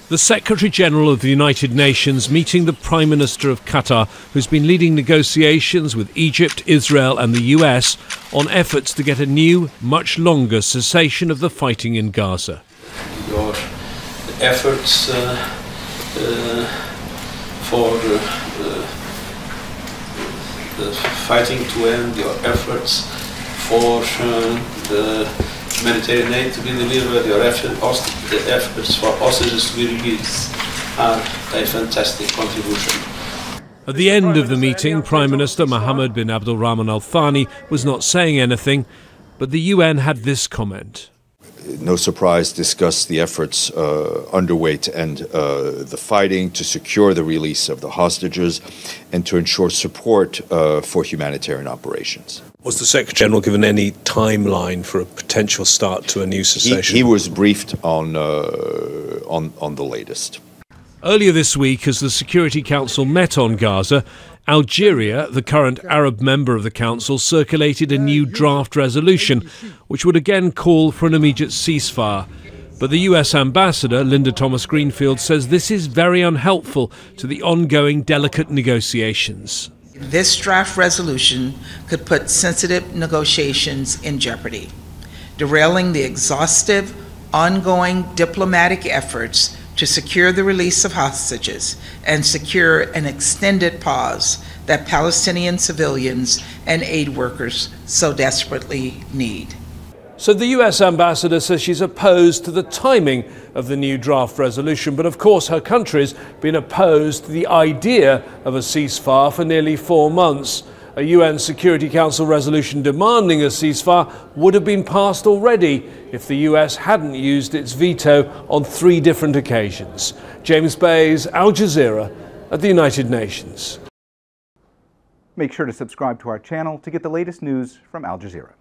The Secretary-General of the United Nations meeting the Prime Minister of Qatar, who's been leading negotiations with Egypt, Israel and the US on efforts to get a new, much longer cessation of the fighting in Gaza. Your efforts for the fighting to end, your efforts for the humanitarian aid to be delivered, the efforts for hostages to be released are a fantastic contribution. At the end of the meeting, Prime Minister Mohammed bin Abdulrahman Al Thani was not saying anything, but the UN had this comment. No surprise, discussed the efforts underway to end the fighting, to secure the release of the hostages, and to ensure support for humanitarian operations. Was the Secretary-General given any timeline for a potential start to a new cessation? He was briefed on the latest. Earlier this week, as the Security Council met on Gaza, Algeria, the current Arab member of the Council, circulated a new draft resolution which would again call for an immediate ceasefire. But the US Ambassador, Linda Thomas-Greenfield, says this is very unhelpful to the ongoing delicate negotiations. This draft resolution could put sensitive negotiations in jeopardy, derailing the exhaustive, ongoing diplomatic efforts to secure the release of hostages and secure an extended pause that Palestinian civilians and aid workers so desperately need. So the US Ambassador says she's opposed to the timing of the new draft resolution, but of course her country's been opposed to the idea of a ceasefire for nearly 4 months. A UN Security Council resolution demanding a ceasefire would have been passed already if the US hadn't used its veto on 3 different occasions. James Bays, Al Jazeera at the United Nations. Make sure to subscribe to our channel to get the latest news from Al Jazeera.